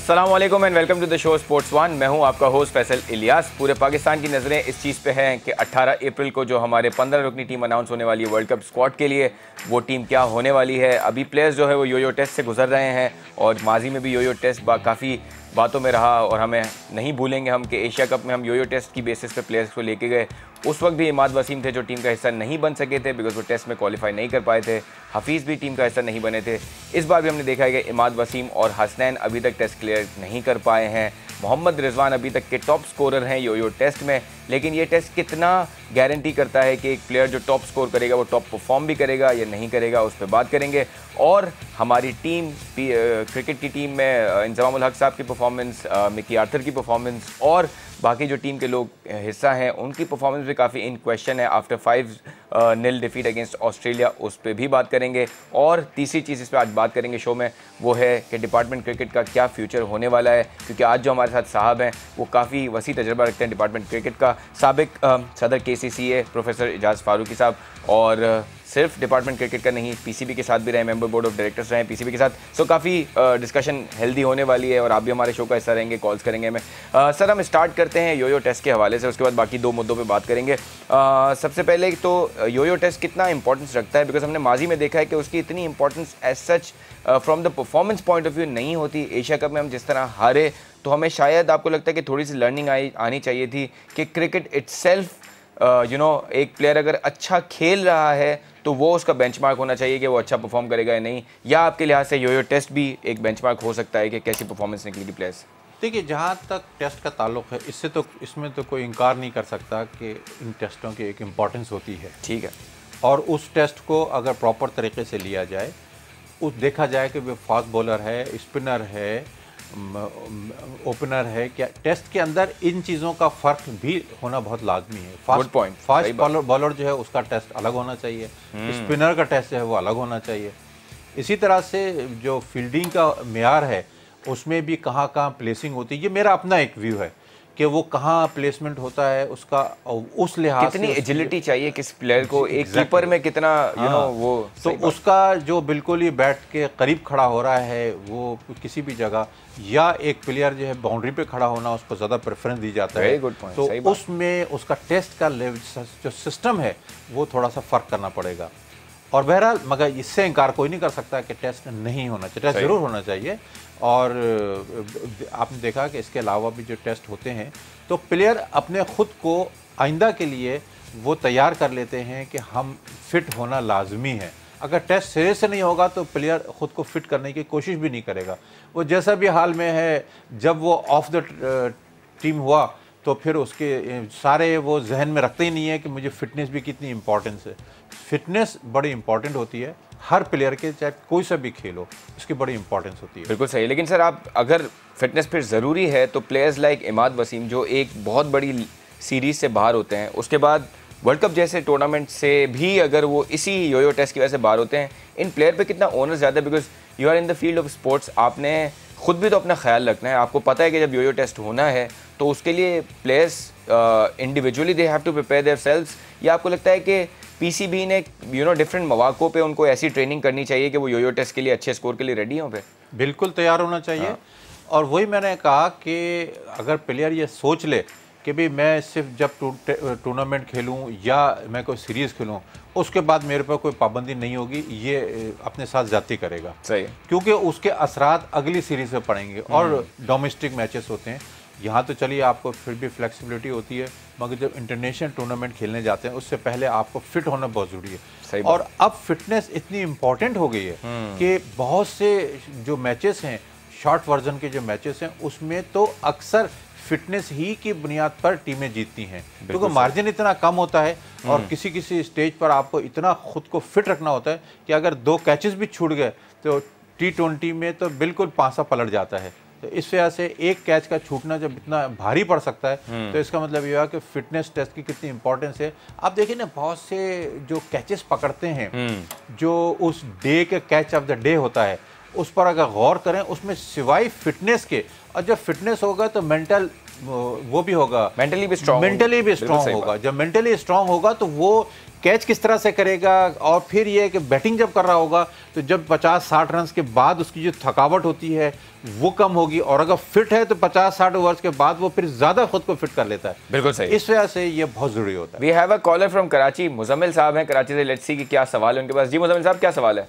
अस्सलामुअलैकुम and welcome to the show sports one. मैं हूं आपका होस्ट फैसल इलियास। पूरे पाकिस्तान की नज़रें इस चीज़ पे हैं कि 18 अप्रैल को जो हमारे 15 रुकनी टीम अनाउंस होने वाली है वर्ल्ड कप स्क्वाड के लिए, वो टीम क्या होने वाली है। अभी प्लेयर्स जो है वो यो टेस्ट से गुजर रहे हैं और माजी में भी यो टेस्ट काफ़ी बातों में रहा और हमें नहीं भूलेंगे हम कि एशिया कप में हम यो टेस्ट की बेसिस पे प्लेयर्स को लेके गए। उस वक्त भी इमाद वसीम थे जो टीम का हिस्सा नहीं बन सके थे बिकॉज वो टेस्ट में क्वालिफाई नहीं कर पाए थे। हफीज़ भी टीम का हिस्सा नहीं बने थे। इस बार भी हमने देखा है कि इमाद वसीम और हसनैन अभी तक टेस्ट क्लियर नहीं कर पाए हैं। मोहम्मद रिजवान अभी तक के टॉप स्कोरर हैं यो टेस्ट में, लेकिन ये टेस्ट कितना गारंटी करता है कि एक प्लेयर जो टॉप स्कोर करेगा वो टॉप परफॉर्म भी करेगा या नहीं करेगा, उस पर बात करेंगे। और हमारी टीम क्रिकेट की टीम में इंजमाम उल हक साहब की परफॉर्मेंस, मिकी आर्थर की परफॉर्मेंस और बाकी जो टीम के लोग हिस्सा हैं उनकी परफॉर्मेंस भी काफ़ी इन क्वेश्चन है आफ्टर 5-0 डिफीट अगेंस्ट ऑस्ट्रेलिया, उस पर भी बात करेंगे। और तीसरी चीज़ इस पर आज बात करेंगे शो में, वो है कि डिपार्टमेंट क्रिकेट का क्या फ्यूचर होने वाला है, क्योंकि आज जो हमारे साथ साहब हैं वो काफ़ी वसी तजर्बा रखते हैं डिपार्टमेंट क्रिकेट का। साबिक सदर KCCA प्रोफेसर एजाज फारूकी साहब, और सिर्फ डिपार्टमेंट क्रिकेट का नहीं, PCB के साथ भी रहे, मेंबर बोर्ड ऑफ डायरेक्टर्स रहे PCB के साथ। सो काफ़ी डिस्कशन हेल्दी होने वाली है और आप भी हमारे शो का हिस्सा रहेंगे, कॉल्स करेंगे हमें। सर हम स्टार्ट करते हैं यो टेस्ट के हवाले से, उसके बाद बाकी दो मुद्दों पे बात करेंगे। सबसे पहले तो यो टेस्ट कितना इंपॉर्टेंस रखता है, बिकॉज हमने माजी में देखा है कि उसकी इतनी importance as such from the performance point of view नहीं होती। एशिया कप में हम जिस तरह हारे तो हमें शायद आपको लगता है कि थोड़ी सी लर्निंग आनी चाहिए थी कि क्रिकेट इटसेल्फ एक प्लेयर अगर अच्छा खेल रहा है तो वो उसका बेंचमार्क होना चाहिए कि वो अच्छा परफॉर्म करेगा या नहीं, या आपके लिहाज से यो टेस्ट भी एक बेंचमार्क हो सकता है कि कैसी परफॉर्मेंस निकलेगी प्लेयर्स। देखिए, जहाँ तक टेस्ट का ताल्लुक है इसमें तो कोई इनकार नहीं कर सकता कि इन टेस्टों की एक इम्पॉर्टेंस होती है। ठीक है, और उस टेस्ट को अगर प्रॉपर तरीके से लिया जाए, देखा जाए कि वो फास्ट बॉलर है, स्पिनर है, ओपनर है, क्या टेस्ट के अंदर इन चीज़ों का फ़र्क भी होना बहुत लाजमी है। फास्ट बॉलर जो है उसका टेस्ट अलग होना चाहिए, स्पिनर का टेस्ट जो है वो अलग होना चाहिए। इसी तरह से जो फील्डिंग का मेयार है उसमें भी कहाँ प्लेसिंग होती है, ये मेरा अपना एक व्यू है कि वो कहाँ प्लेसमेंट होता है उसका, उस लिहाज कितनी एजिलिटी चाहिए किस प्लेयर को, एक कीपर में कितना वो तो उसका जो बिल्कुल ही बैट के करीब खड़ा हो रहा है वो किसी भी जगह, या एक प्लेयर जो है बाउंड्री पे खड़ा होना उसको ज़्यादा प्रेफरेंस दी जाता है। तो उसमें उसका टेस्ट का लेवल जो सिस्टम है वो थोड़ा सा फ़र्क करना पड़ेगा। और बहरहाल मगर इससे इनकार कोई नहीं कर सकता कि टेस्ट नहीं होना चाहिए, टेस्ट ज़रूर होना चाहिए। और आपने देखा कि इसके अलावा भी जो टेस्ट होते हैं तो प्लेयर अपने ख़ुद को आइंदा के लिए वो तैयार कर लेते हैं कि हम फिट होना लाजमी है। अगर टेस्ट सिरे से नहीं होगा तो प्लेयर ख़ुद को फिट करने की कोशिश भी नहीं करेगा। वो जैसा भी हाल में है, जब वो ऑफ द टीम हुआ तो फिर उसके सारे वो जहन में रखते ही नहीं है कि मुझे फ़िटनेस भी कितनी इंपॉर्टेंस है। फ़िटनेस बड़ी इंपॉर्टेंट होती है हर प्लेयर के, चाहे कोई सा भी खेल हो, इसकी बड़ी इंपॉर्टेंस होती है। बिल्कुल सही, लेकिन सर आप अगर फिटनेस फिर ज़रूरी है तो प्लेयर्स लाइक इमाद वसीम जो एक बहुत बड़ी सीरीज़ से बाहर होते हैं, उसके बाद वर्ल्ड कप जैसे टूर्नामेंट से भी अगर वो इसी यो टेस्ट की वजह से बाहर होते हैं, इन प्लेयर पे कितना ओनर ज़्यादा है? Because you are in the field of sports, आपने खुद भी तो अपना ख्याल रखना है। आपको पता है कि जब यो टेस्ट होना है तो उसके लिए players individually they have to prepare their selves, या आपको लगता है कि PCB ने डिफरेंट मौक़ों पे उनको ऐसी ट्रेनिंग करनी चाहिए कि वो यो टेस्ट के लिए अच्छे स्कोर के लिए रेडी हों? पे बिल्कुल तैयार होना चाहिए। हाँ। और वही मैंने कहा कि अगर प्लेयर ये सोच ले कि भाई मैं सिर्फ जब टूर्नामेंट खेलूं या मैं कोई सीरीज़ खेलूं उसके बाद मेरे पर कोई पाबंदी नहीं होगी, ये अपने साथ ज़्यादती करेगा। सही, क्योंकि उसके असरात अगली सीरीज़ में पड़ेंगे। और डोमेस्टिक मैचेस होते हैं, यहाँ तो चलिए आपको फिर भी फ्लेक्सिबिलिटी होती है, मगर जब इंटरनेशनल टूर्नामेंट खेलने जाते हैं उससे पहले आपको फिट होना बहुत ज़रूरी है। और अब फिटनेस इतनी इम्पॉर्टेंट हो गई है कि बहुत से जो मैचेस हैं, शॉर्ट वर्जन के जो मैचेस हैं, उसमें तो अक्सर फिटनेस ही की बुनियाद पर टीमें जीतती हैं, क्योंकि मार्जिन इतना कम होता है और किसी स्टेज पर आपको इतना खुद को फिट रखना होता है कि अगर 2 कैचेस भी छूट गए तो T20 में तो बिल्कुल पासा पलट जाता है। तो इस वजह से एक कैच का छूटना जब इतना भारी पड़ सकता है तो इसका मतलब ये है कि फिटनेस टेस्ट की कितनी इंपॉर्टेंस है। आप देखिए ना, बहुत से जो कैचेस पकड़ते हैं, जो उस डे के कैच ऑफ द डे होता है, उस पर अगर गौर करें उसमें सिवाय फिटनेस के, और जब फिटनेस होगा तो मेंटल वो भी होगा, मेंटली भी स्ट्रांग होगा। जब मेंटली स्ट्रांग होगा तो वो कैच किस तरह से करेगा, और फिर ये कि बैटिंग जब कर रहा होगा तो जब 50-60 रन के बाद उसकी जो थकावट होती है वो कम होगी, और अगर फिट है तो 50-60 ओवर्स के बाद वो फिर ज्यादा खुद को फिट कर लेता है। बिल्कुल सही। इस वजह से ये बहुत जरूरी होता है। We have a caller from Karachi, Muzammil साहब हैं कराची से। लेट्स सी कि क्या सवाल है उनके पास। जी मुजम्मिल साहब, क्या सवाल है?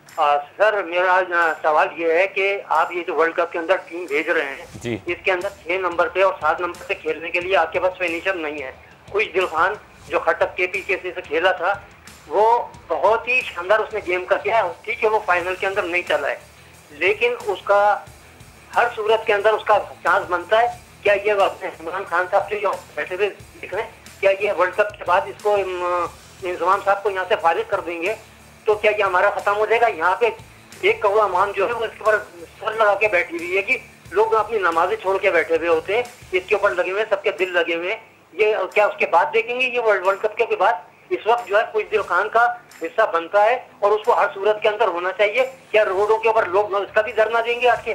सर मेरा सवाल ये है कि आप ये जो वर्ल्ड कप के अंदर टीम भेज रहे हैं जी, इसके अंदर 6 नंबर पे और 7 नंबर पे खेलने के लिए आपके पास फिनिशर नहीं है। खुशदिल खान जो खटक के पीछे से खेला था वो बहुत ही शानदार उसने गेम का किया है। ठीक है वो फाइनल के अंदर नहीं चला है, लेकिन उसका हर सूरत के अंदर उसका चांस बनता है। क्या ये इमरान खान साहब से बैठे हुए दिख रहे हैं, क्या ये वर्ल्ड कप के बाद इसको इंजमाम साहब को यहाँ से फारिग कर देंगे तो क्या ये हमारा खत्म हो जाएगा? यहाँ पे एक कौवा मान जो है वो इसके ऊपर सर लगा के बैठी हुई है कि लोग अपनी नमाजें छोड़ के बैठे हुए होते हैं, इसके ऊपर लगे हुए, सबके दिल लगे हुए। ये क्या उसके बाद देखेंगे? ये वर्ल्ड कप के बाद इस वक्त जो है खुशदिल खान का हिस्सा बनता है और उसको हर सूरत के अंदर होना चाहिए। क्या रोडों के ऊपर लोग इसका भी धरना देंगे आके?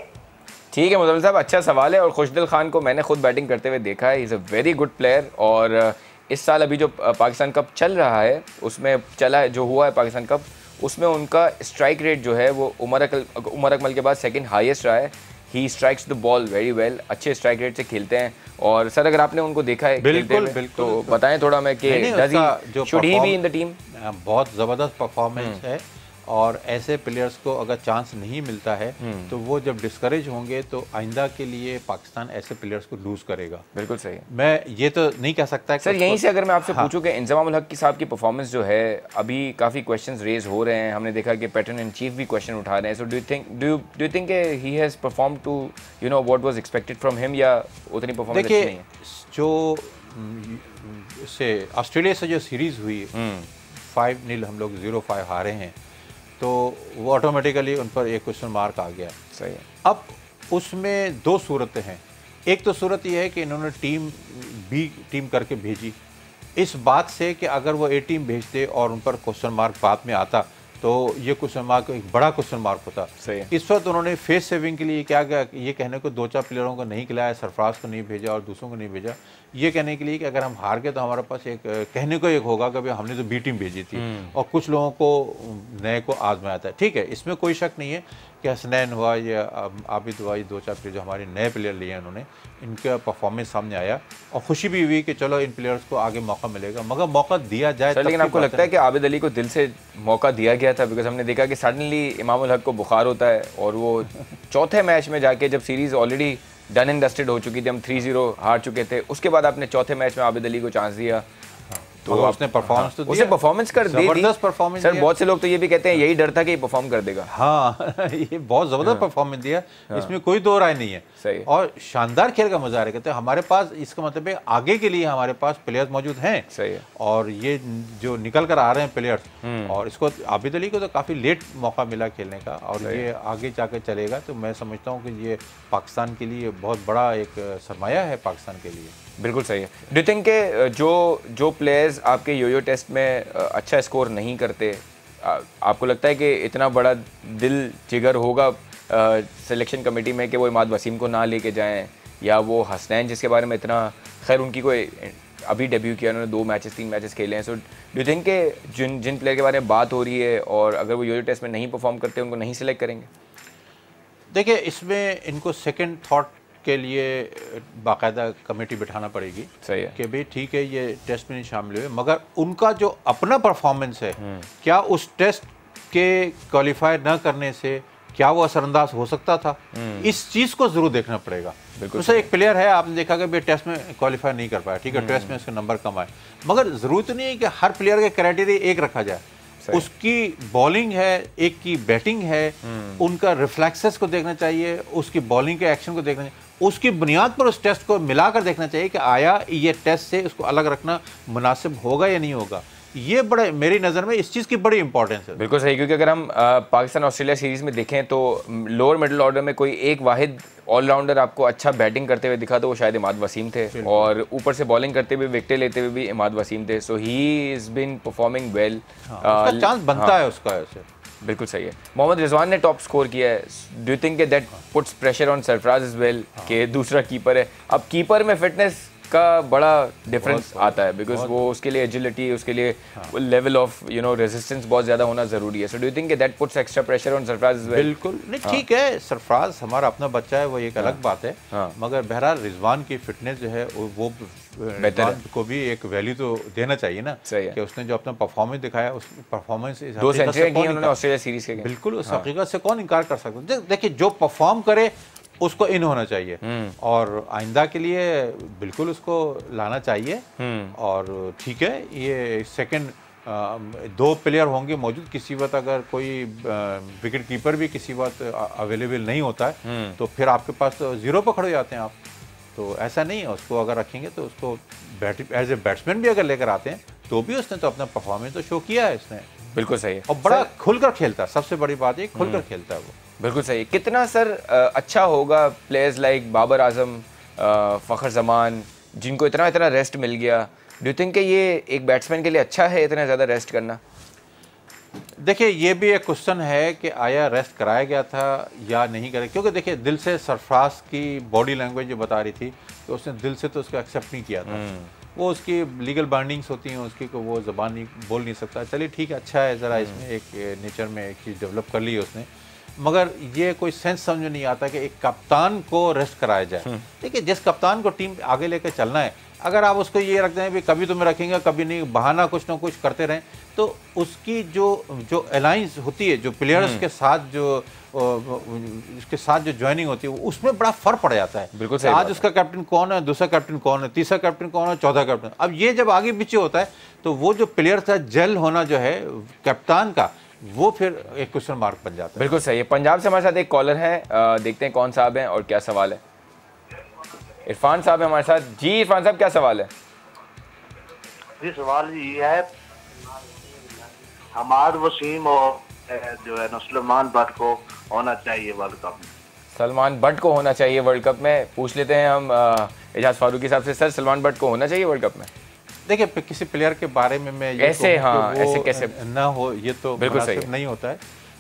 ठीक है मुजम्मिल साहब, अच्छा सवाल है। और खुशदिल खान को मैंने खुद बैटिंग करते हुए देखा है, is a very good player. और इस साल अभी जो पाकिस्तान कप चल रहा है उसमें चला है, जो हुआ है पाकिस्तान कप, उसमें उनका स्ट्राइक रेट जो है वो उमर अकमल के बाद सेकंड हाईएस्ट रहा है। He strikes the ball very well, अच्छे स्ट्राइक रेट से खेलते हैं। और सर अगर आपने उनको देखा है बिल्कुल तो बताएं थोड़ा मैं कि should he be in the team? बहुत ज़बरदस्त परफॉर्मेंस है, और ऐसे प्लेयर्स को अगर चांस नहीं मिलता है तो वो जब डिस्करेज होंगे तो आइंदा के लिए पाकिस्तान ऐसे प्लेयर्स को लूज करेगा। बिल्कुल सही। मैं ये तो नहीं कह सकता सर यहीं से अगर मैं आपसे पूछूं कि इंजमाम उल हक की साहब की परफॉर्मेंस जो है अभी काफ़ी क्वेश्चंस रेज हो रहे हैं, हमने देखा कि पैटर्न इन चीफ भी क्वेश्चन उठा रहे हैं। So do you think he has perform to you know what was expected from him, या उतनी परफॉर्मेंस नहीं है? जो से ऑस्ट्रेलिया से जो सीरीज़ हुई 5-0 हम लोग 0-5 हारे हैं, तो वो ऑटोमेटिकली उन पर एक क्वेश्चन मार्क आ गया। सही है। अब उसमें दो सूरतें हैं। एक तो सूरत यह है कि इन्होंने टीम करके भेजी, इस बात से कि अगर वो ए टीम भेजते और उन पर क्वेश्चन मार्क बाद में आता तो ये क्वेश्चन मार्क एक बड़ा क्वेश्चन मार्क होता। सही है। इस वक्त उन्होंने फेस सेविंग के लिए क्या किया, ये कहने को 2-4 प्लेयरों को नहीं खिलाया, सरफराज को नहीं भेजा और दूसरों को नहीं भेजा, ये कहने के लिए कि अगर हम हार गए तो हमारे पास एक कहने को एक होगा कि हमने तो बी टीम भेजी थी और कुछ लोगों को नए को आजमाया था। ठीक है, इसमें कोई शक नहीं है कि हसनैन हुआ या आबिद हुआ, ये 2-4 प्लेयर जो हमारे नए प्लेयर लिए हैं उन्होंने, इनका परफॉर्मेंस सामने आया और खुशी भी हुई कि चलो इन प्लेयर्स को आगे मौका मिलेगा, मगर मौका दिया जाए। लेकिन आपको लगता है कि आबिद अली को दिल से मौका दिया गया था? बिकॉज हमने देखा कि सडनली इमाम उल हक को बुखार होता है और वो चौथे मैच में जाके, जब series already done and dusted हो चुकी थी, हम 3-0 हार चुके थे, उसके बाद आपने चौथे मैच में आबिद अली को चांस दिया तो उसने परफॉर्मेंस तो उसे परफॉर्मेंस कर दी, जबरदस्त परफॉर्मेंस। सर बहुत से लोग तो ये भी कहते हैं यही डर था कि ये परफॉर्म कर देगा। हाँ ये बहुत जबरदस्त परफॉर्मेंस दिया, इसमें कोई दो राय नहीं है। सही। और शानदार खेल का मुजाहरा करते हैं। हमारे पास, इसका मतलब है आगे के लिए हमारे पास प्लेयर्स मौजूद हैं। सही है। और ये जो निकल कर आ रहे हैं प्लेयर्स, और इसको आबिद अली को तो काफ़ी लेट मौका मिला खेलने का, और ये आगे जाकर चलेगा तो मैं समझता हूँ कि ये पाकिस्तान के लिए बहुत बड़ा एक सरमाया है पाकिस्तान के लिए। बिल्कुल सही है। डू थिंक के जो प्लेयर्स आपके योयो टेस्ट में अच्छा स्कोर नहीं करते, आपको लगता है कि इतना बड़ा दिल जिगर होगा सिलेक्शन कमेटी में कि वो इमाद वसीम को ना लेके जाएं, या वो हसनैन जिसके बारे में इतना, खैर उनकी कोई अभी डेब्यू किया, उन्होंने 3 मैचेस खेले हैं। सो डू थिंक के जिन प्लेयर के बारे में बात हो रही है और अगर वो योयो टेस्ट में नहीं परफॉर्म करते उनको नहीं सिलेक्ट करेंगे? देखिए, इसमें इनको सेकेंड थाट के लिए बाकायदा कमेटी बिठाना पड़ेगी। सही है कि भाई ठीक है ये टेस्ट में नहीं शामिल हुए, मगर उनका जो अपना परफॉर्मेंस है, क्या उस टेस्ट के क्वालिफाई न करने से क्या वो असरअंदाज हो सकता था, इस चीज़ को जरूर देखना पड़ेगा। उससे एक प्लेयर है, आपने देखा कि भाई टेस्ट में क्वालिफाई नहीं कर पाया, ठीक है, टेस्ट में उसके नंबर कम आए, मगर ज़रूरत नहीं है कि हर प्लेयर के क्राइटेरिया एक रखा जाए। उसकी बॉलिंग है, एक की बैटिंग है, उनका रिफ्लेक्सेस को देखना चाहिए, उसकी बॉलिंग के एक्शन को देखना चाहिए, उसकी बुनियाद पर उस टेस्ट को मिलाकर देखना चाहिए कि आया ये टेस्ट से उसको अलग रखना मुनासिब होगा या नहीं होगा। ये बड़े, मेरी नज़र में इस चीज़ की बड़ी इंपॉर्टेंस है। बिल्कुल सही, क्योंकि अगर हम पाकिस्तान ऑस्ट्रेलिया सीरीज़ में देखें तो लोअर मिडिल ऑर्डर में कोई एक वाहिद ऑलराउंडर आपको अच्छा बैटिंग करते हुए दिखा तो वो शायद इमाद वसीम थे, और ऊपर से बॉलिंग करते हुए, विकेटें लेते हुए भी इमाद वसीम थे। So he is been performing well. Chance बनता है उसका ऐसे। बिल्कुल सही है। मोहम्मद रिजवान ने टॉप स्कोर किया है, do you think that puts pressure on Sarfaraz as well कि दूसरा कीपर है? अब कीपर में फिटनेस का बड़ा डिफरेंस आता है बिकॉज वो उसके लिए एजिलिटी, उसके लिए लेवल ऑफ रेजिस्टेंस बहुत ज़्यादा होना ज़रूरी है। So do you think that puts extra pressure on Sarfaraz as well? बिल्कुल नहीं, ठीक है, सरफराज हमारा अपना बच्चा है, वो एक अलग बात है, मगर बहरहाल रिजवान की फिटनेस जो है वो बेहतर को भी एक वैल्यू तो देना चाहिए ना, कि उसने जो अपना परफॉर्मेंस दिखाया, उस परफॉर्मेंस 2 सेंचुरी की उन्होंने ऑस्ट्रेलिया सीरीज के। बिल्कुल, उस हकीकत से कौन इनकार कर सकता है। देखिए, जो परफॉर्म करे उसको इन होना चाहिए और आइंदा के लिए बिल्कुल उसको लाना चाहिए। और ठीक है, ये सेकंड 2 प्लेयर होंगे मौजूद, किसी वक्त अगर कोई विकेट कीपर भी किसी वक्त अवेलेबल नहीं होता है तो फिर आपके पास तो 0 पर खड़े जाते हैं आप। तो ऐसा नहीं है, उसको अगर रखेंगे तो उसको एज ए बैट्समैन भी अगर लेकर आते हैं तो भी उसने तो अपना परफॉर्मेंस तो शो किया है इसने। बिल्कुल सही है, और बड़ा खुलकर खेलता है, सबसे बड़ी बात है खुलकर खेलता है वो। बिल्कुल सही है। कितना सर अच्छा होगा प्लेयर्स लाइक बाबर आजम, फ़खर जमान, जिनको इतना रेस्ट मिल गया? डू यू थिंक कि ये एक बैट्समैन के लिए अच्छा है इतना ज़्यादा रेस्ट करना? देखिए, ये भी एक क्वेश्चन है कि आया रेस्ट कराया गया था या नहीं कराया, क्योंकि देखिए दिल से सरफराज की बॉडी लैंग्वेज जो बता रही थी तो उसने दिल से तो उसको एक्सेप्ट नहीं किया था। वो उसकी लीगल बाइंडिंग्स होती हैं उसकी, को वो ज़बान नहीं बोल नहीं सकता। चलिए ठीक है, अच्छा है, ज़रा इसमें एक नेचर में एक चीज़ डेवलप कर ली है उसने, मगर ये कोई सेंस समझ में नहीं आता कि एक कप्तान को रेस्ट कराया जाए। देखिए, जिस कप्तान को टीम आगे लेकर चलना है, अगर आप उसको ये रखते हैं भी कभी तुम्हें रखेंगे कभी नहीं, बहाना कुछ ना कुछ करते रहें, तो उसकी जो अलायंस होती है, जो प्लेयर्स के साथ उसके साथ जो ज्वाइनिंग होती है, उसमें बड़ा फर्क पड़ जाता है। बिल्कुल आज उसका कैप्टन कौन है, दूसरा कैप्टन कौन है, तीसरा कैप्टन कौन है, चौथा कैप्टन। अब ये जब आगे पीछे होता है तो वो जो प्लेयर था जेल होना जो है कप्तान का, वो फिर एक क्वेश्चन मार्क बन जाता है। बिल्कुल सही है। पंजाब से हमारे साथ एक कॉलर है, देखते हैं कौन साहब हैं और क्या सवाल है। इरफान साहब है हमारे साथ। जी इरफान साहब, क्या सवाल है? जी, सवाल ये है, हमाद वसीम और जो है ना सलमान बट को होना चाहिए वर्ल्ड कप में। सलमान बट को होना चाहिए वर्ल्ड कप में, पूछ लेते हैं हम एजाज फारूकी साहब से। सर, सलमान बट को होना चाहिए वर्ल्ड कप में? देखिए, किसी प्लेयर के बारे में मैं ये ऐसे ऐसे कैसे ना हो, ये तो बिल्कुल सही नहीं होता है,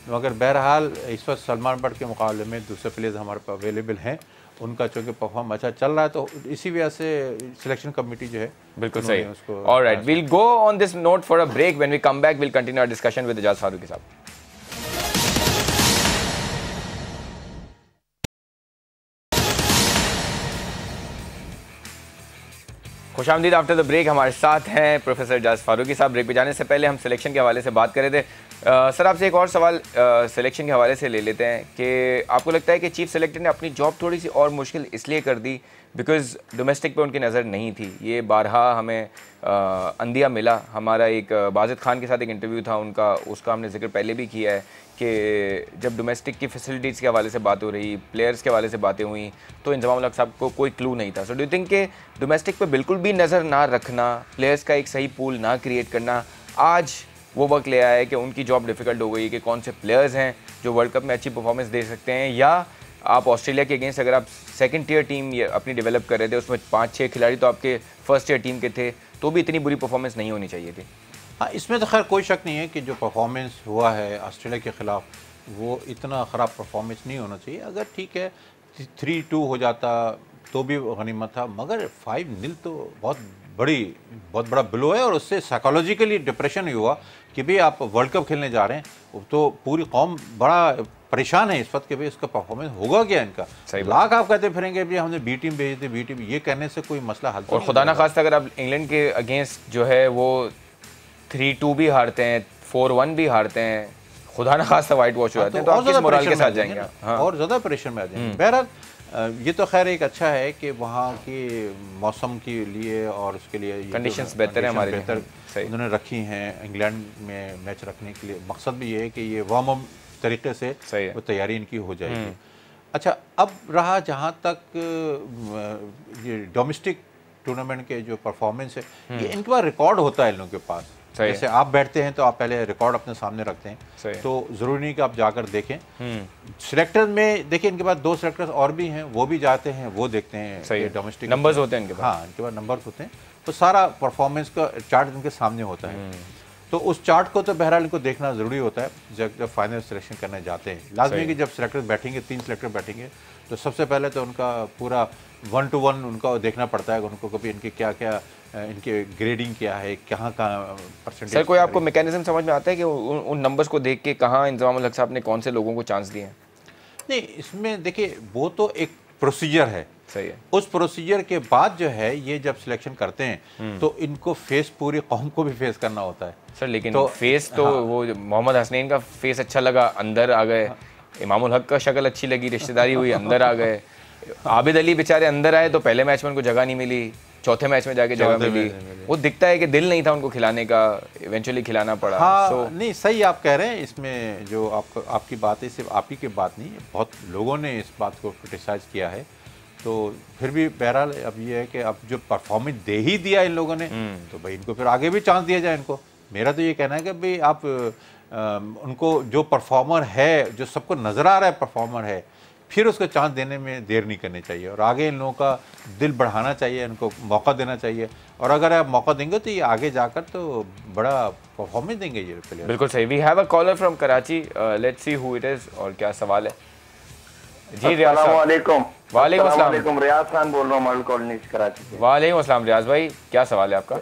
मगर बहरहाल इस वक्त सलमान बट के मुकाबले में दूसरे प्लेयर्स हमारे पास अवेलेबल हैं, उनका चूँकि परफॉर्म अच्छा चल रहा है, तो इसी वजह से सिलेक्शन कमेटी जो है बिल्कुल सही है। Alright, we'll go on this note for a break. When we come back will continue our discussion with Ejaz Farooqi साहब। खुशामदीद। आफ्टर द ब्रेक हमारे साथ हैं प्रोफेसर एजाज फारूकी साहब। ब्रेक पे जाने से पहले हम सिलेक्शन के हवाले से बात कर रहे थे। सर, आपसे एक और सवाल सिलेक्शन के हवाले से ले लेते हैं कि आपको लगता है कि चीफ सेलेक्टर ने अपनी जॉब थोड़ी सी और मुश्किल इसलिए कर दी बिकॉज़ डोमेस्टिक पे उनकी नज़र नहीं थी? ये बारहा हमें अंदिया मिला। हमारा एक बाजिद खान के साथ एक इंटरव्यू था उनका, उसका हमने जिक्र पहले भी किया है कि जब डोमेस्टिक की फैसिलिटीज़ के हवाले से बात हो रही, प्लेयर्स के हवाले से बातें हुई, तो इंजमाम उल हक साहब को कोई क्लू नहीं था। सो डू यू थिंक कि डोमेस्टिक पे बिल्कुल भी नज़र ना रखना, प्लेयर्स का एक सही पूल ना क्रिएट करना, आज वो वक्त ले आया है कि उनकी जॉब डिफ़िकल्ट हो गई है कि कौन से प्लेयर्स हैं जो वर्ल्ड कप में अच्छी परफॉर्मेंस दे सकते हैं? या आप ऑस्ट्रेलिया के अगेंस्ट अगर आप सेकंड टियर टीम अपनी डेवलप कर रहे थे, उसमें 5-6 खिलाड़ी तो आपके फर्स्ट टियर टीम के थे, तो भी इतनी बुरी परफॉर्मेंस नहीं होनी चाहिए थी? हाँ, इसमें तो खैर कोई शक नहीं है कि जो परफॉर्मेंस हुआ है ऑस्ट्रेलिया के ख़िलाफ़, वो इतना ख़राब परफॉर्मेंस नहीं होना चाहिए। अगर ठीक है 3-2 हो जाता तो भी गनीमत था, मगर 5-0 तो बहुत बड़ा ब्लो है, और उससे साइकोलॉजिकली डिप्रेशन ही हुआ कि भाई आप वर्ल्ड कप खेलने जा रहे हैं, तो पूरी कौम बड़ा परेशान है इस वक्त कि भाई इसका परफॉर्मेंस होगा क्या इनका। लाख आप कहते फिरेंगे भी हमने बी टीम भेज दी, बी टीम, ये कहने से कोई मसला हल। और खुदा ना खास्ता अगर आप इंग्लैंड के अगेंस्ट जो है वो 3-2 भी हारते हैं, 4-1 भी हारते हैं, खुदा ना खास्ता वाइट वॉश हो जाते हैं, तो आप किस मोरल के साथ जाएंगे? और ज़्यादा प्रेशर में आ जाएंगे। बहरहाल ये तो खैर एक अच्छा है कि वहाँ की मौसम के लिए और उसके लिए कंडीशंस बेहतर है, हमारे बेहतर उन्होंने रखी हैं इंग्लैंड में मैच रखने के लिए। मकसद भी ये है कि ये वार्म अप तरीके से वो तैयारी इनकी हो जाएगी। अच्छा, अब रहा जहाँ तक ये डोमेस्टिक टूर्नामेंट के जो परफॉर्मेंस है, ये इनके पास रिकॉर्ड होता है इन लोगों के पास। जैसे आप बैठते हैं तो आप पहले रिकॉर्ड अपने सामने रखते हैं, तो ज़रूरी नहीं कि आप जाकर देखें। सिलेक्टर में देखिए, इनके पास 2 सिलेक्टर्स और भी हैं, वो भी जाते हैं, वो देखते हैं डोमेस्टिक नंबर्स होते हैं इनके पास। हाँ, इनके पास नंबर्स होते हैं, तो सारा परफॉर्मेंस का चार्ट इनके सामने होता है। तो उस चार्ट को तो बहरहाल इनको देखना ज़रूरी होता है जब फाइनल सिलेक्शन करने जाते हैं। लाजमी है कि जब सिलेक्टर बैठेंगे, 3 सिलेक्टर बैठेंगे, तो सबसे पहले तो उनका पूरा 1 to 1 उनका देखना पड़ता है, उनको कभी इनके क्या क्या इनके ग्रेडिंग क्या है, कहाँ का परसेंटेज। सर कोई आपको मैकेनिज्म समझ में आता है कि उन नंबर्स को देख के कहाँ इंतजाम उल हक साहब ने कौन से लोगों को चांस दिए हैं? नहीं, इसमें देखिए वो तो एक प्रोसीजर है, सही है। उस प्रोसीजर के बाद जो है ये जब सिलेक्शन करते हैं तो इनको फेस पूरी कौम को भी फेस करना होता है सर। लेकिन तो फेस तो हाँ। वो मोहम्मद हसनैन का फेस अच्छा लगा, अंदर आ गए। इमामुल हक का शक्ल अच्छी लगी, रिश्तेदारी हुई, अंदर आ गए। आबिद अली बेचारे अंदर आए तो पहले मैच में उनको जगह नहीं मिली, चौथे मैच में जाके जगह मिली। वो दिखता है कि दिल नहीं था उनको खिलाने का, इवेंचुअली खिलाना पड़ा। हाँ, नहीं सही आप कह रहे हैं। इसमें जो आपकी बात है सिर्फ आप ही की बात नहीं है, बहुत लोगों ने इस बात को क्रिटिसाइज किया है। तो फिर भी बहरहाल अब ये है कि अब जो परफॉर्मेंस दे ही दिया इन लोगों ने तो भाई इनको फिर आगे भी चांस दिया जाए इनको। मेरा तो ये कहना है कि भाई आप उनको जो परफॉर्मर है, जो सबको नज़र आ रहा है परफॉर्मर है, फिर उसको चांस देने में देर नहीं करनी चाहिए और आगे इन लोगों का दिल बढ़ाना चाहिए, इनको मौका देना चाहिए। और अगर आप मौका देंगे तो ये आगे जाकर तो बड़ा परफॉर्मेंस देंगे ये प्लेयर। बिल्कुल सही। We have a caller from Karachi, let's see who it is और क्या सवाल है। जी रियाज साहब। वालेकुम अस्सलाम। रियाज खान बोल रहा हूँ, मॉडल कॉलोनी कराची से। वालेकुम अस्सलाम रियाज भाई, क्या सवाल है आपका?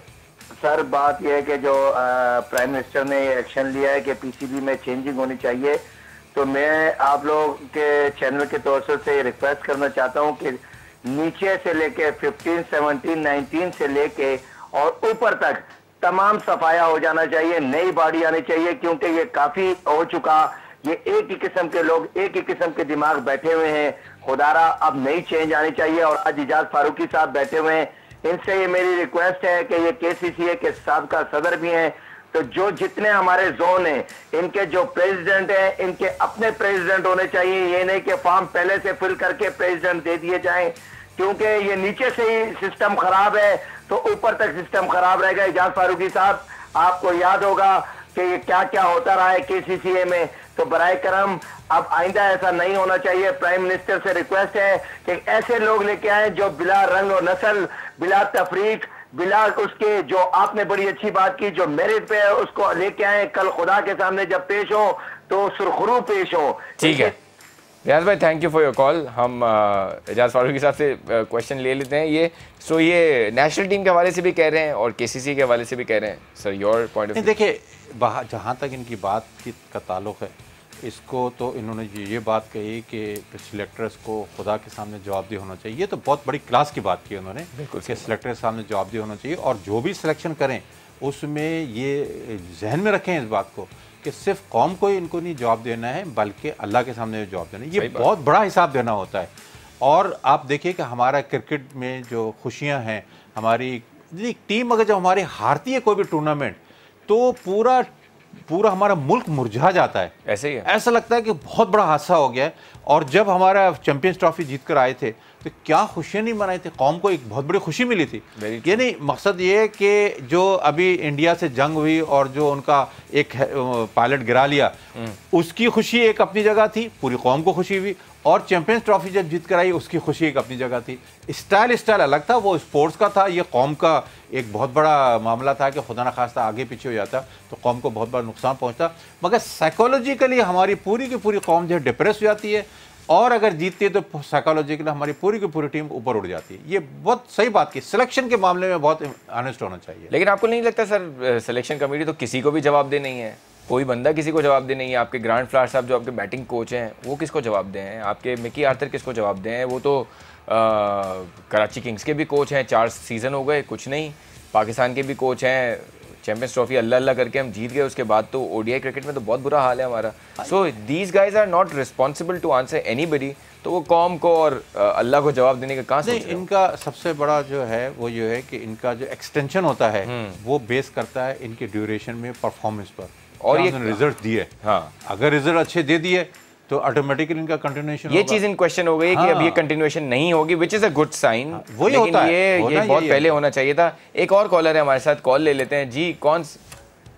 सर बात यह है कि जो प्राइम मिनिस्टर ने एक्शन लिया है कि पीसीबी में चेंजिंग होनी चाहिए, तो मैं आप लोग के चैनल के तौर से रिक्वेस्ट करना चाहता हूं कि नीचे से लेके 15, 17, 19 से लेके और ऊपर तक तमाम सफाया हो जाना चाहिए, नई बॉडी आनी चाहिए, क्योंकि ये काफी हो चुका। ये एक ही किस्म के लोग, एक ही किस्म के दिमाग बैठे हुए हैं। खुदारा अब नई चेंज आनी चाहिए। और आज इजाज फारूकी साहब बैठे हुए हैं, इनसे ये मेरी रिक्वेस्ट है कि ये केसीसीए के साबिका सदर भी हैं, तो जो जितने हमारे जोन हैं इनके जो प्रेसिडेंट हैं, इनके अपने प्रेसिडेंट होने चाहिए। ये नहीं कि फॉर्म पहले से फिल करके प्रेसिडेंट दे दिए जाएं, क्योंकि ये नीचे से ही सिस्टम खराब है तो ऊपर तक सिस्टम खराब रहेगा। इजाज फारूकी साहब, आपको याद होगा कि ये क्या क्या होता रहा है केसीसीए में, तो बराए करम अब आइंदा ऐसा नहीं होना चाहिए। प्राइम मिनिस्टर से रिक्वेस्ट है कि ऐसे लोग लेके आए जो बिला रंग और नस्ल, बिला तफरीक, बिला उसके, जो आपने बड़ी अच्छी बात की, जो मेरिट पे है उसको लेके आए। कल खुदा के सामने जब पेश हो तो सुरखरू पेश हो। ठीक है रियाज भाई, thank you for your call. हम इजाज फारूकी साहब से क्वेश्चन ले लेते हैं। ये ये नेशनल टीम के हवाले से भी कह रहे हैं और केसीसी के हवाले से भी कह रहे हैं। Sir your point of view. देखिए, जहाँ तक इनकी बात का ताल्लुक़ है, इसको तो इन्होंने ये बात कही कि सिलेक्टर्स को खुदा के सामने जवाबदेह होना चाहिए। ये तो बहुत बड़ी क्लास की बात की उन्होंने कि सिलेक्टर के सामने जवाबदेह होना चाहिए और जो भी सिलेक्शन करें उसमें ये जहन में रखें इस बात को कि सिर्फ कौम को ही इनको नहीं जवाब देना है, बल्कि अल्लाह के सामने जवाब देना है। ये बहुत बड़ा हिसाब देना होता है। और आप देखिए कि हमारा क्रिकेट में जो खुशियाँ हैं, हमारी टीम अगर जब हमारी हारती है कोई भी टूर्नामेंट तो पूरा हमारा मुल्क मुरझा जाता है। ऐसे ही है, ऐसा लगता है कि बहुत बड़ा हादसा हो गया है। और जब हमारा चैंपियंस ट्रॉफी जीत कर आए थे तो क्या खुशियाँ नहीं मनाई थी, कौम को एक बहुत बड़ी खुशी मिली थी। ये नहीं, मकसद ये है कि जो अभी इंडिया से जंग हुई और जो उनका एक पायलट गिरा लिया, उसकी खुशी एक अपनी जगह थी, पूरी कौम को खुशी हुई। और चैंपियंस ट्रॉफी जब जीत कर आई उसकी खुशी एक अपनी जगह थी। स्टाइल अलग था, वो स्पोर्ट्स का था, ये कौम का एक बहुत बड़ा मामला था कि खुदा न खास्ता आगे पीछे हो जाता तो कौम को बहुत बड़ा नुकसान पहुंचता। मगर साइकोलॉजिकली हमारी पूरी की पूरी कौम जो है डिप्रेस हो जाती है और अगर जीतती है तो साइकोलॉजिकली हमारी पूरी की पूरी टीम ऊपर उड़ जाती है। ये बहुत सही बात की, सिलेक्शन के मामले में बहुत ऑनेस्ट होना चाहिए। लेकिन आपको नहीं लगता सर सिलेक्शन कमेटी तो किसी को भी जवाब दे नहीं है? कोई बंदा किसी को जवाब दे नहीं है। आपके ग्रांड फ्लावर साहब जो आपके बैटिंग कोच हैं वो किसको जवाब दें हैं? आपके मिकी आर्थर किसको जवाब दें हैं? वो तो कराची किंग्स के भी कोच हैं, 4 सीज़न हो गए कुछ नहीं। पाकिस्तान के भी कोच हैं, चैंपियंस ट्रॉफी अल्लाह अल्लाह करके हम जीत गए, उसके बाद तो ओडीआई क्रिकेट में तो बहुत बुरा हाल है हमारा। So these guys are not responsible to answer anybody. तो वो कौम को और अल्लाह को जवाब देने का कहाँ से? इनका सबसे बड़ा जो है वो ये है कि इनका जो एक्सटेंशन होता है वो बेस करता है इनके ड्यूरेशन में परफॉर्मेंस पर, और ये रिजल्ट दिए। हाँ, अगर रिजल्ट अच्छे दे दिए तो ऑटोमेटिकली इनका कंटिन्यूएशन। ये चीज इन क्वेश्चन हो गई कि अब ये कंटिन्यूएशन नहीं होगी, which is a good sign. वही होता है, ये बहुत पहले होना चाहिए था। एक और कॉलर है हमारे साथ, कॉल ले लेते हैं जी। कौन?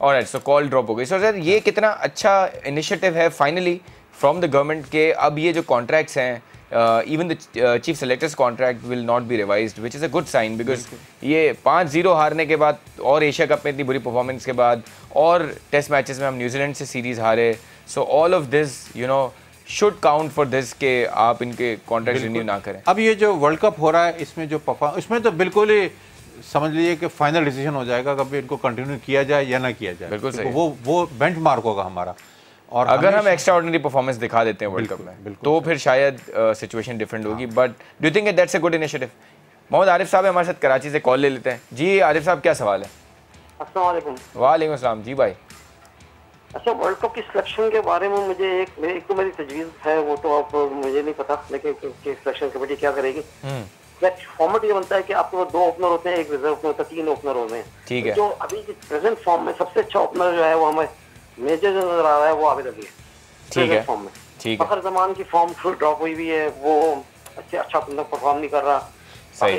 ऑलराइट, सो कॉल ड्रॉप हो गई। सो सर ये कितना अच्छा इनिशिएटिव है फाइनली फ्रॉम द गवर्नमेंट के अब ये जो कॉन्ट्रैक्ट्स हैं even the chief selector's contract will not be revised, which is a good sign because ये 5-0 हारने के बाद और एशिया कप में इतनी बुरी परफॉर्मेंस के बाद और टेस्ट मैचेस में हम न्यूजीलैंड से सीरीज हारे, so all of this should count for this कि आप इनके कॉन्ट्रैक्ट रिन्यू ना करें। अब ये जो वर्ल्ड कप हो रहा है इसमें जो इसमें तो बिल्कुल ही समझ लीजिए कि फाइनल डिसीजन हो जाएगा कभी इनको कंटिन्यू किया जाए या ना किया जाए। बिल्कुल सही। वो बेंचमार्क होगा हमारा, और अगर हम एक्स्ट्रा ऑर्डिनरी परफॉर्मेंस दिखा देते हैं वर्ल्ड कप में तो फिर शायद सिचुएशन डिफरेंट होगी। But do you think that's a good initiative? Mohammad Arif साहब हमारे साथ कराची से कॉल ले लेते हैं। जी आरिफ साहब, क्या सवाल है? अस्सलाम वालेकुम। वालेकुम अस्सलाम। जी भाई, अच्छा, वर्ल्ड कप की सिलेक्शन के बारे में मुझे एक तो मेरी तजवीज़ है, वो तो आप मुझे नहीं पता, लेकिन सिलेक्शन कमेटी क्या करेगी। फॉर्मेट ये बनता है कि आपके पास 2 ओपनर होते हैं, एक रिजर्व में होता है, 3 ओपनर होते हैं। ठीक है। जो अभी प्रेजेंट फॉर्म में सबसे अच्छा ओपनर जो है वो हमें मेजर जो नजर आ रहा है वो आबिद अली है। ठीक है, फॉर्म में ठीक है। फखर जमान की फॉर्म फुल ड्रॉप हुई भी है, वो अच्छा परफॉर्म नहीं कर रहा।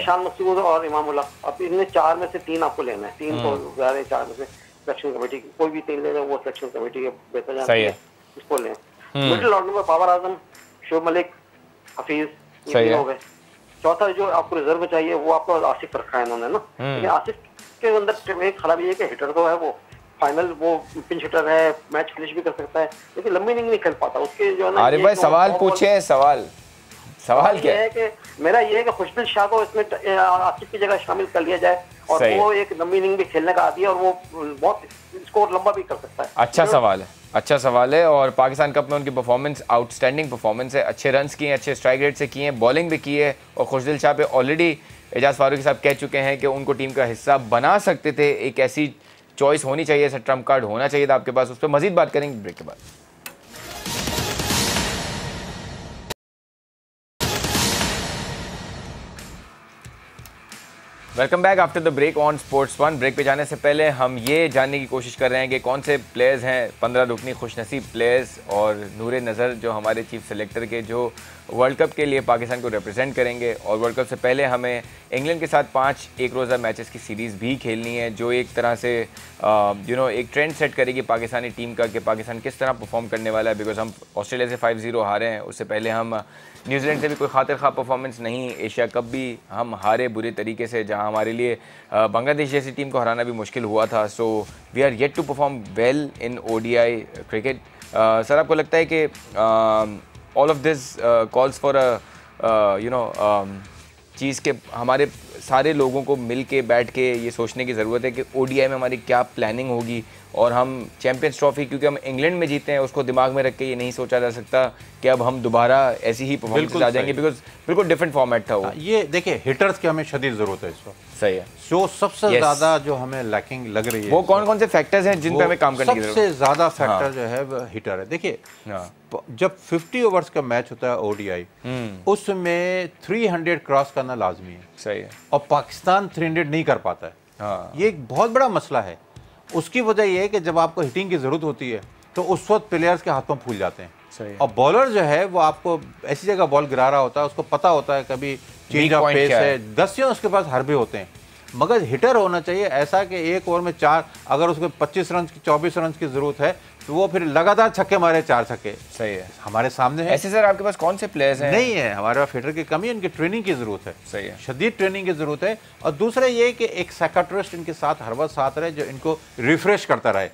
शान मसूद और इमामुल्लाह, अब इनमें 4 में से 3 आपको लेना है। 3 तो जा रहे हैं, 4 में से सिलेक्शन कमेटी कोई भी 3 ले रहे हैं, वो सिलेक्शन कमेटी के बेहतर जानती है, इसको लें। मिडिल ऑर्डर में बाबर आजम, शोएब मलिक, हफीज, ये हो गए। चौथा जो आपको रिजर्व में चाहिए वो आपको आसिफ रखा है इन्होंने ना, लेकिन आसिफ के अंदर एक खराबी है कि हिटर तो है, वो फाइनल वो पिंच हिटर है, मैच फिनिश भी कर सकता है, लेकिन लंबी इनिंग नहीं खेल पाता। उसके जो है ना, अरे भाई सवाल पूछे, सवाल क्या है कि मेरा ये है कि खुशदिल शाह को इसमें आसिफ की जगह शामिल कर लिया जाए, और वो एक लंबी इनिंग भी खेलने का आदी है और वो बहुत स्कोर लंबा भी कर सकता है। अच्छा सवाल है, अच्छा सवाल है। और पाकिस्तान कप में उनकी परफॉर्मेंस आउटस्टैंडिंग परफॉर्मेंस है, अच्छे रन्स किए हैं, अच्छे स्ट्राइक रेट से किए हैं, बॉलिंग भी की है। और खुशदिल शाह पे ऑलरेडी एजाज फारूकी साहब कह चुके हैं कि उनको टीम का हिस्सा बना सकते थे। एक ऐसी चॉइस होनी चाहिए, ऐसा ट्रम्प कार्ड होना चाहिए था आपके पास। उस पर मजीद बात करेंगे ब्रेक के बाद। Welcome back after the break on sports one. Break पे जाने से पहले हम ये जानने की कोशिश कर रहे हैं कि कौन से प्लेयर्स हैं 15 रुकनी खुशनसीब प्लेयर्स और नूरे नज़र जो हमारे चीफ सेलेक्टर के, जो वर्ल्ड कप के लिए पाकिस्तान को रिप्रेजेंट करेंगे। और वर्ल्ड कप से पहले हमें इंग्लैंड के साथ 5 एक रोज़ा मैचेस की सीरीज़ भी खेलनी है, जो एक तरह से एक ट्रेंड सेट करेगी पाकिस्तानी टीम का कि पाकिस्तान किस तरह परफॉर्म करने वाला है। बिकॉज हम ऑस्ट्रेलिया से 5-0 हारे हैं, उससे पहले हम न्यूजीलैंड से भी कोई खातिर खा परफॉर्मेंस नहीं, एशिया कप भी हम हारे बुरे तरीके से, जहां हमारे लिए बांग्लादेश जैसी टीम को हराना भी मुश्किल हुआ था। So we are yet to perform well in ODI cricket. Sir, आपको लगता है कि all of this calls for चीज़ के हमारे सारे लोगों को मिल के बैठ के ये सोचने की ज़रूरत है कि ODI में हमारी क्या प्लानिंग होगी, और हम चैंपियंस ट्रॉफी क्योंकि हम इंग्लैंड में जीते हैं उसको दिमाग में रख के ये नहीं सोचा जा सकता कि अब हम दोबारा ऐसी ही परफॉर्मेंस आ जाएंगे, बिकॉज बिल्कुल डिफरेंट फॉर्मेट था वो। ये देखिए, हिटर्स की हमें शदीद ज़रूरत है इस वक्त। सही है। जो सबसे ज़्यादा जो हमें लैकिंग लग रही है, वो कौन कौन से फैक्टर्स हैं जिन पे हमें काम करने की जरूरत है? सबसे ज़्यादा फैक्टर जो है वो हिटर है। देखिए, जब 50 ओवर्स का मैच होता है ODI, उसमें 300 क्रॉस करना लाजमी है। सही है। और पाकिस्तान 300 नहीं कर पाता है। ये एक बहुत बड़ा मसला है। उसकी वजह यह है कि जब आपको हिटिंग की ज़रूरत होती है तो उस वक्त प्लेयर्स के हाथों फूल जाते हैं। सही है। और बॉलर जो है वो आपको ऐसी जगह बॉल गिरा रहा होता है, उसको पता होता है कभी चेंज ऑफ पेस है, 10 उसके पास हर भी होते हैं। मगर हिटर होना चाहिए ऐसा कि एक ओवर में 4, अगर उसको 25 रन की 24 रन की ज़रूरत है तो वो फिर लगातार छक्के मारे, 4 छक्के। सही है। हमारे सामने है ऐसे। सर, आपके पास कौन से प्लेयर्स हैं? नहीं है, हमारे पास हिटर की कमी है, इनकी ट्रेनिंग की ज़रूरत है। सही है। शदीद ट्रेनिंग की ज़रूरत है। और दूसरा ये कि एक साइकियाट्रिस्ट इनके साथ हर वक्त साथ रहे, जो इनको रिफ्रेश करता रहे,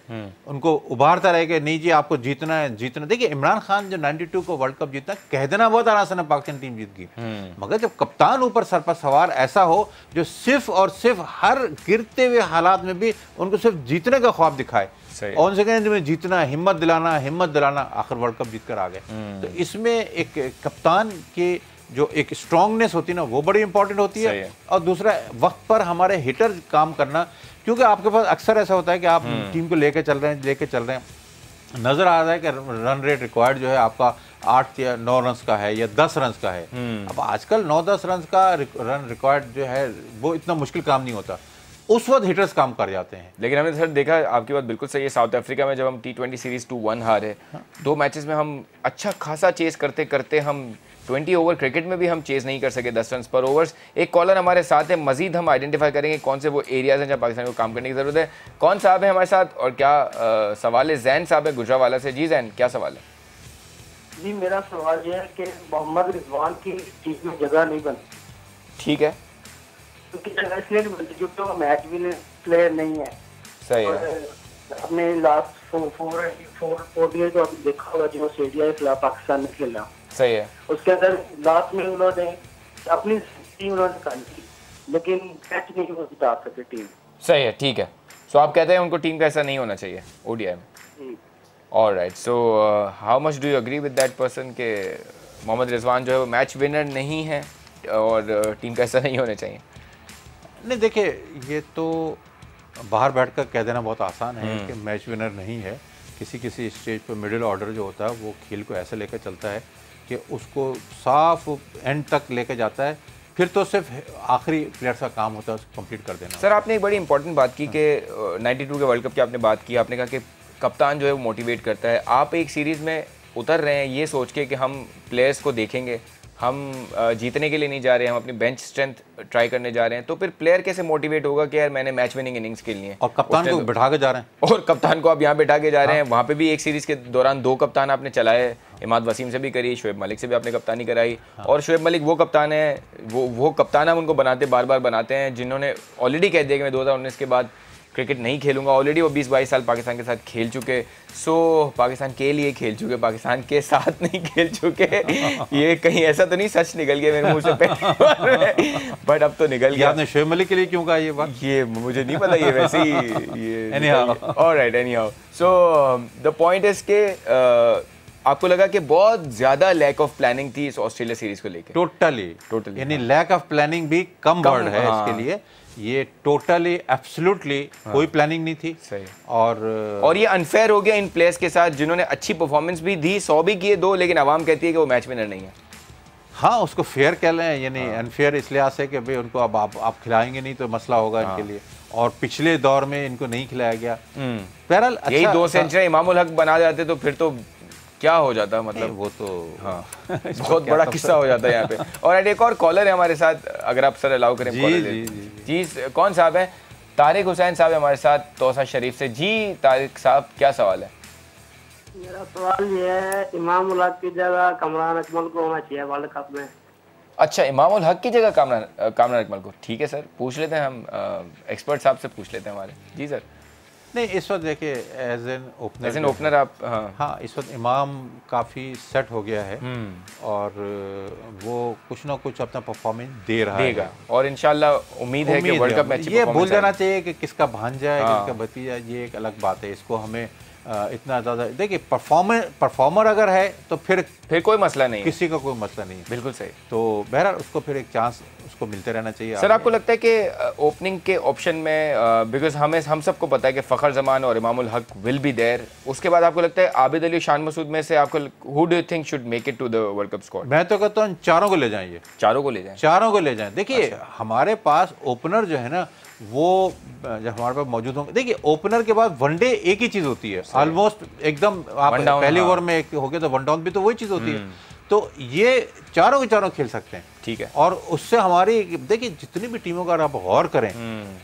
उनको उभारता रहे कि नहीं जी आपको जीतना है, जीतना। देखिए, इमरान खान जो 92 को वर्ल्ड कप जीता, कह देना बहुत आसान है, पाकिस्तान टीम जीत गई। मगर जब कप्तान ऊपर सर पर सवार ऐसा हो जो सिर्फ और सिर्फ हर गिरते हुए हालात में भी उनको सिर्फ जीतने का ख्वाब दिखाए और उनसे कहें तुम्हें जीतना, हिम्मत दिलाना, आखिर वर्ल्ड कप जीत कर आ गए। तो इसमें एक कप्तान की जो एक स्ट्रांगनेस होती है ना, वो बड़ी इंपॉर्टेंट होती है। और दूसरा, वक्त पर हमारे हिटर काम करना, क्योंकि आपके पास अक्सर ऐसा होता है कि आप टीम को लेके चल रहे हैं, नजर आ रहा है कि रन रेट रिक्वायर्ड जो है आपका 8 या 9 रन का है या 10 रन का है। अब आजकल 9-10 रन का रन रिक्वायर्ड जो है वो इतना मुश्किल काम नहीं होता, उस वक्त हिटर्स काम कर जाते हैं। लेकिन हमने सर देखा, आपकी बात बिल्कुल सही है, साउथ अफ्रीका में जब हम T20 सीरीज 2-1 हारे, 2 मैचेस में हम अच्छा खासा चेस करते करते हम 20 ओवर क्रिकेट में भी हम चेस नहीं कर सके 10 रन पर ओवर्स। एक कॉलर हमारे साथ है, मजीद हम आइडेंटिफाई करेंगे कौन से वो एरियाज हैं जहाँ पाकिस्तान को काम करने की ज़रूरत है। कौन साहब है हमारे साथ और क्या सवाल है? जैन साहब है गुजरावाला से। जी जैन, क्या सवाल है? जी मेरा सवाल यह है कि मोहम्मद रिजवान की टीम में जगह नहीं बनती। ठीक है, क्योंकि जगह इसलिए नहीं बनती क्योंकि वो मैच विनर प्लेयर नहीं है। सही है। अपने लास्ट फोर ईयर तो अभी देखा होगा जो ऑस्ट्रेलिया के खिलाफ पाकिस्तान ने खेला, सही है। उसके अंदर लास्ट में उन्होंने अपनी टीम उन्होंने निकाली लेकिन मैच नहीं वो जिता सके टीम। सही है, ठीक है। सो आप कहते हैं उनको टीम का ऐसा नहीं होना चाहिए ओडीआई में। Alright, so how much do you agree with that person के मोहम्मद रिजवान जो है वो मैच विनर नहीं है और टीम का ऐसा नहीं होना चाहिए? नहीं देखिए, ये तो बाहर बैठकर कह देना बहुत आसान है कि मैच विनर नहीं है। किसी किसी स्टेज पर मिडिल ऑर्डर जो होता है वो खेल को ऐसे लेकर चलता है कि उसको साफ एंड तक लेकर जाता है, फिर तो सिर्फ आखिरी प्लेयर का काम होता है उसको कंप्लीट कर देना। सर आपने एक बड़ी इंपॉर्टेंट बात की कि 92 के वर्ल्ड कप की आपने बात की, आपने कहा कि कप्तान जो है वो मोटिवेट करता है। आप एक सीरीज़ में उतर रहे हैं ये सोच के कि हम प्लेयर्स को देखेंगे, हम जीतने के लिए नहीं जा रहे हैं, हम अपनी बेंच स्ट्रेंथ ट्राई करने जा रहे हैं, तो फिर प्लेयर कैसे मोटिवेट होगा कि यार मैंने मैच विनिंग इनिंग्स खेलनी है? और कप्तान को बिठा के जा रहे हैं, और कप्तान को आप यहाँ बिठा के जा रहे हैं। वहाँ पे भी एक सीरीज़ के दौरान 2 कप्तान आपने चलाए, इमाद वसीम से भी करी, शोएब मलिक से भी आपने कप्तानी कराई। और शोएब मलिक वो कप्तान है, वो कप्तान हम उनको बनाते बार बार बनाते हैं जिन्होंने ऑलरेडी कह दिया कि मैं 2019 के बाद क्रिकेट नहीं खेलूंगा। ऑलरेडी वो 20-22 साल पाकिस्तान के साथ खेल चुके, सो पाकिस्तान के लिए खेल चुके, पाकिस्तान के साथ नहीं खेल चुके। ये कहीं ऐसा तो नहीं सच निकल गया मेरे मुंह से पहले, बट अब तो निकल गया। आपने शोएब मलिक के लिए क्यों कहा ये बात? ये मुझे नहीं पता, ये वैसे ही ये alright, anyhow. So the point is के आपको लगा कि बहुत ज्यादा लैक ऑफ प्लानिंग थी इस ऑस्ट्रेलिया सीरीज को लेकर? टोटली, यानी लैक ऑफ प्लानिंग भी कम वर्ड है इसके लिए। ये टोटली एब्सोल्युटली कोई प्लानिंग नहीं थी। सही। और ये अनफेयर हो गया इन प्लेयर्स के साथ जिन्होंने अच्छी परफॉर्मेंस भी दी, 100 भी किए 2, लेकिन आवाम कहती है कि वो मैच विनर नहीं है। हाँ, उसको फेयर कह लें, यानी अनफेयर इस लिहाज से कि भाई उनको अब आप खिलाएंगे नहीं तो मसला होगा इनके लिए, और पिछले दौर में इनको नहीं खिलाया गया। बहरहाल यही 2 सेंचुरी इमामुल हक बना जाते तो फिर तो क्या हो जाता, मतलब वो तो बहुत बड़ा किस्सा हो जाता है यहाँ पे। और एक और कॉलर है हमारे साथ, अगर आप सर अलाउ करें। जी कौन साहब है? तारिक हुसैन साहब है हमारे साथ तौसा शरीफ से। जी तारिक साहब, क्या सवाल है? मेरा सवाल ये है, इमाम उल हक की जगह कामरान अकमल को होना चाहिए वर्ल्ड कप में। अच्छा, इमाम उल हक की जगह कामरान अकमल को, ठीक है सर, पूछ लेते हैं हम, एक्सपर्ट साहब से पूछ लेते हैं हमारे। जी सर। नहीं, इस वक्त देखिए एज एन ओपनर आप हाँ इस वक्त इमाम काफ़ी सेट हो गया है और वो कुछ ना कुछ अपना परफॉर्मेंस देगा है। और इंशाल्लाह उम्मीद है कि वर्ल्ड कप में ये भूल जाना चाहिए कि किसका भांजा है, किसका भतीजा, ये एक अलग बात है। इसको हमें इतना ज़्यादा देखिए, परफॉर्मर अगर है तो फिर कोई मसला नहीं, किसी का कोई मसला नहीं है। बिल्कुल सही। तो बहरहाल उसको फिर एक चांस उसको मिलते रहना चाहिए। सर आपको लगता है कि ओपनिंग के ऑप्शन में, बिकॉज हम सबको पता है कि फ़खर जमान और Imamul Haq will be there, उसके बाद आपको लगता है आबिद अली, शान मसूद में से आपको who do you think should make it to the world cup squad? मैं तो कहता हूँ चारों को ले जाइए, चारों को ले जाएं, चारों को ले जाएं। देखिए हमारे पास ओपनर जो है ना, वो जब हमारे पास मौजूद होंगे, देखिए ओपनर के बाद वनडे एक ही चीज होती है ऑलमोस्ट एकदम। आप पहले ओवर में एक हो गया तो वन डाउन भी तो वही चीज होती है। तो ये चारों के चारों खेल सकते हैं, ठीक है। और उससे हमारी देखिए जितनी भी टीमों का अगर आप गौर करें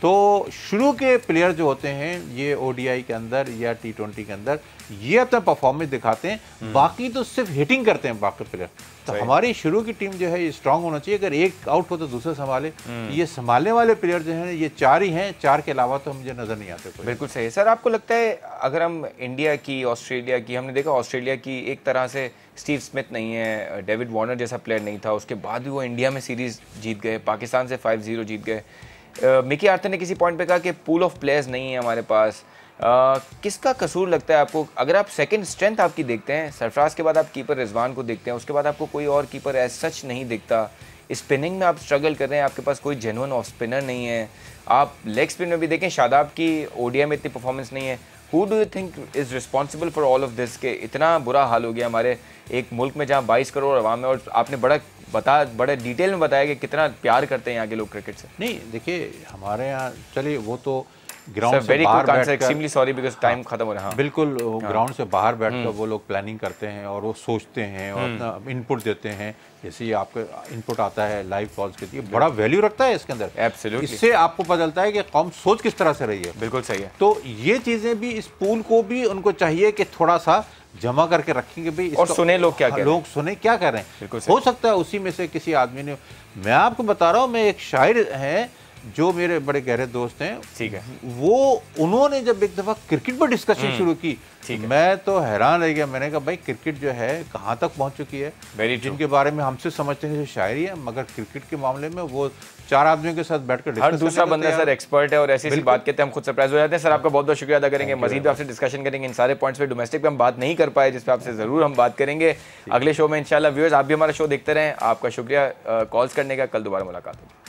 तो शुरू के प्लेयर जो होते हैं ये ओडीआई के अंदर या T20 के अंदर ये अपना परफॉर्मेंस दिखाते हैं, बाकी तो सिर्फ हिटिंग करते हैं बाकी प्लेयर। तो हमारी शुरू की टीम जो है ये स्ट्रांग होना चाहिए। अगर एक आउट हो तो दूसरा संभाले, ये संभालने वाले प्लेयर जो है ये 4 ही हैं, 4 के अलावा तो मुझे नजर नहीं आते। बिल्कुल सही। सर आपको लगता है अगर हम इंडिया की, ऑस्ट्रेलिया की, हमने देखा ऑस्ट्रेलिया की एक तरह से स्टीव स्मिथ नहीं है, डेविड वार्नर जैसा प्लेयर नहीं था, उसके बाद भी वो इंडिया में सीरीज जीत गए, पाकिस्तान से 5-0 जीत गए। मिकी आर्थर ने किसी पॉइंट पे कहा कि पूल ऑफ प्लेयर्स नहीं है हमारे पास। किसका कसूर लगता है आपको? अगर आप सेकंड स्ट्रेंथ आपकी देखते हैं, सरफराज के बाद आप कीपर रिजवान को देखते हैं, उसके बाद आपको कोई और कीपर एज सच नहीं दिखता। स्पिनिंग में आप स्ट्रगल कर रहे हैं, आपके पास कोई जेन्युइन ऑफ स्पिनर नहीं है। आप लेग स्पिन में भी देखें, शादाब की ओडीआई में इतनी परफॉर्मेंस नहीं है। Who do you think is responsible for all of this? के इतना बुरा हाल हो गया हमारे एक मुल्क में जहाँ 22 करोड़ अवाम है, और आपने बड़े डिटेल में बताया कि कितना प्यार करते हैं यहाँ के लोग क्रिकेट से। नहीं देखिए हमारे यहाँ, चलिए वो तो ग्राउंड से बाहर बैठकर, एक्सट्रीमली सॉरी बिकॉज़ टाइम खत्म हो रहा है। बिल्कुल, ग्राउंड से बाहर बैठकर वो लोग प्लानिंग करते हैं और वो सोचते हैं और अपना इनपुट देते हैं। जैसे आपका इनपुट आता है लाइव कॉल्स के लिए, बड़ा वैल्यू रखता है इसके अंदर। एब्सोल्युटली। इससे आपको पता चलता है कि कौम सोच किस तरह से रही है। बिल्कुल सही है। तो ये चीज़ें भी, इस पूल को भी उनको चाहिए कि थोड़ा सा जमा करके रखेंगे भाई और सुने लोग क्या कह रहे हैं, लोग सुने क्या कर रहे हैं। हो सकता है उसी में से किसी आदमी ने, मैं आपको बता रहा हूँ, मैं एक शायर है जो मेरे बड़े गहरे दोस्त हैं, ठीक है, वो उन्होंने जब एक दफा क्रिकेट पर डिस्कशन शुरू की, मैं तो हैरान रह गया। मैंने कहा भाई क्रिकेट जो है कहाँ तक पहुंच चुकी है, जिनके बारे में हमसे समझते हैं शायरी है, मगर क्रिकेट के मामले में वो 4 आदमियों के साथ बैठकर हर दूसरा बंदा सर एक्सपर्ट है और ऐसी बात कहते हैं हम खुद सरप्राइज हो जाते हैं। सर आपका बहुत बहुत शुक्रिया अदा करेंगे, मजीद आपसे डिस्कशन करेंगे इन सारे पॉइंट्स पे। डोमेस्टिक पे हम बात नहीं कर पाए जिस पे आपसे जरूर हम बात करेंगे अगले शो में इंशाल्लाह। व्यूअर्स आप भी हमारा शो देखते रहें, आपका शुक्रिया कॉल्स करने का, कल दोबारा मुलाकात होगी।